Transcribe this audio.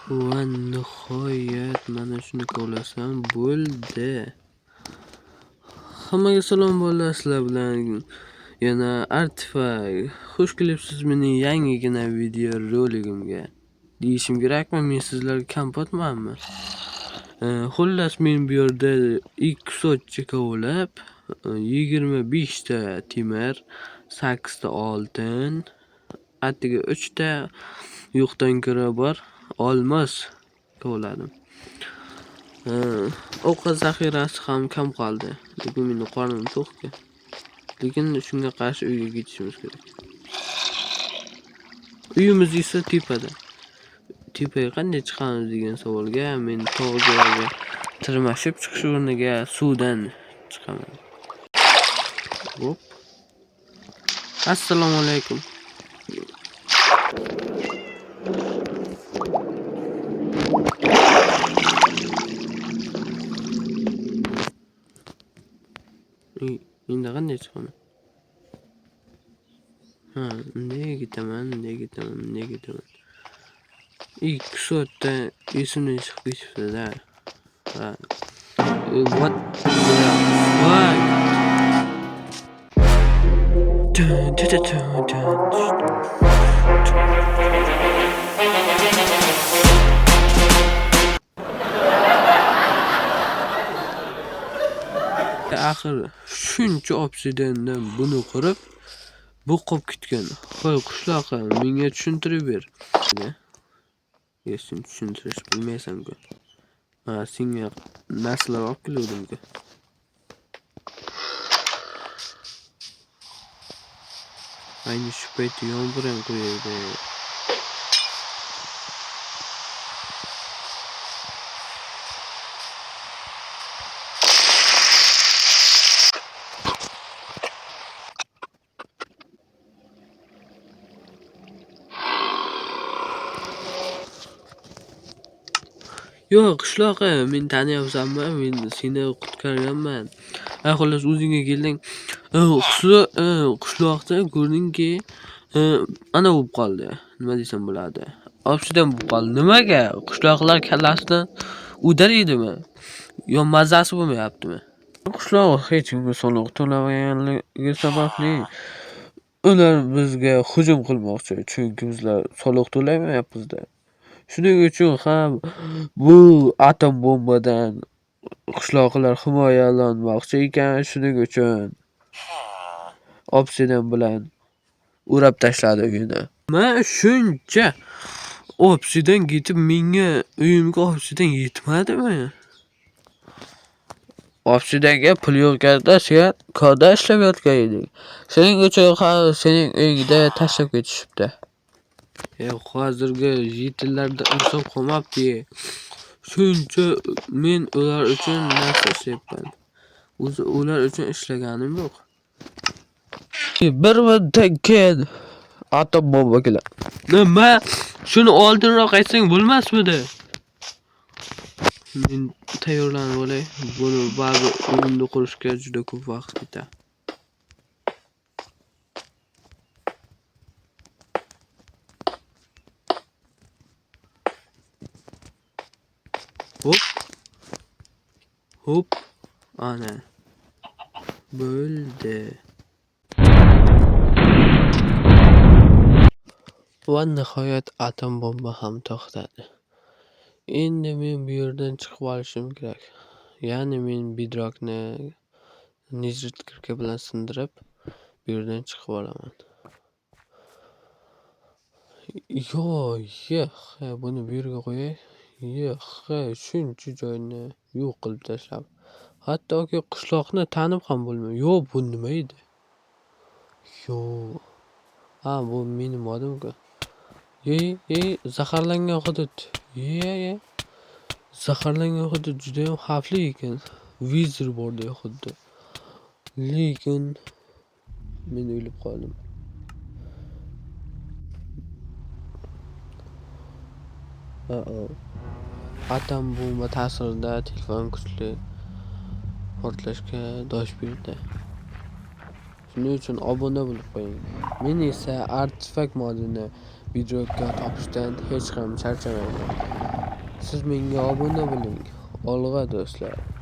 Va nihoyat mana shuni kovlasam bo'ldi. Hammaga salom bolalar, sizlar bilan yana Artifak. Xush kelibsiz mening yangigina video roligimga. Deyishim kerakmi, men sizlarga kompotmanmi? Xullas men bu yerda 2 soatcha kovlab 25 ta temir, 8 ta oltin, atigi 3 ta yo'qdan ko'ra bor olmos kovladim. Ovqat zaxirasi ham kam qoldi. Lekin mening qornim to'q-ku. Lekin shunga qarshi uyga ketishimiz kerak. Uyimiz esa tepada. Tepaga qanday chiqamiz degan savolga men tog'ga tirmashib chiqish o'rniga suvdan chiqaman. Hop. Assalomu alaykum. Endi qanday chiqaman? Bunday ketaman. 2 soatda esimdan chiqib ketibdi-da. What the fuck? Axir shuncha obsidiandan buni qurib, bu qolib ketgan. Qo'y qushloqqa menga tushuntirib ber. Sen tushuntirish bilmaysan-ku. Senga narsalar olib keldim-ku. Ayni shu paytda yomg'ir ham quyadi. Yo'q, qishloqqa men taniyapsanmi? Men seni qutqarganman. Xullas o'zingga kelding. Qishloqda ko'rdingki, ana bo'lib qoldi. Nima desam bo'ladi? Obsidian bo'lib qoldi. Nimaga? Qishloqlar kallasidan udar edimi? Yo mazasi bo'lmayaptimi? Qishloq hech kimga soliq to'lamaganligi sababli ular bizga hujum qilmoqchi, chunki bizlar soliq to'lamayapmiz-da. Shuning uchun ham bu atom bombadan qishloqlar himoyalanmoqchi ekan, shuning uchun obsidian bilan o'rab tashladi uyini. Men shuncha obsidian ketib, menga uyimga obsidian yetmadimi? Obsidianga pul yo'qda sen koda ishlab yotgan eding. Shuning uchun ham sening uyingda tashlab ketishibdi. Hozirgi yetillarda inson qolmabdi. Shuncha men ular uchun narsa ishlayapman. O'zi ular uchun ishlaganim yo'q. Bir muddatdan keyin atom bomba keladi. Nima? Shuni oldinroq aytsang bo'lmasmidi? Men tayyorlanib olay. Buni ba'zi uyimni qurishga juda ko'p vaqt ketadi. Hop. Ana. Bo'ldi. Va nihoyat atom bomba ham to'xtadi. Endi men bu yerdan chiqib olishim kerak. Ya'ni men bedrockni nizritkirka bilan sindirib, bu yerdan chiqib olaman. Buni bu yerga qo'yay. Shuncha joyni yo'q qilib tashlab. Hattoki qishloqni tanib ham bo'lmaydi. Bu nima edi? Bu mening modim-ku. Zaharlangan hudud. Zaharlangan hudud juda ham xavfli ekan. Vizir bordi xuddi. Lekin men o'lib qoldim. Atom bomba ta'sirida telefon kuchli portlashga dosh berdi. Shuning uchun obuna bo'lib qo'ying. Men esa Artifak modini videoga topishdan hech ham charchamayman. Siz menga obuna bo'ling. Olg'a do'stlar.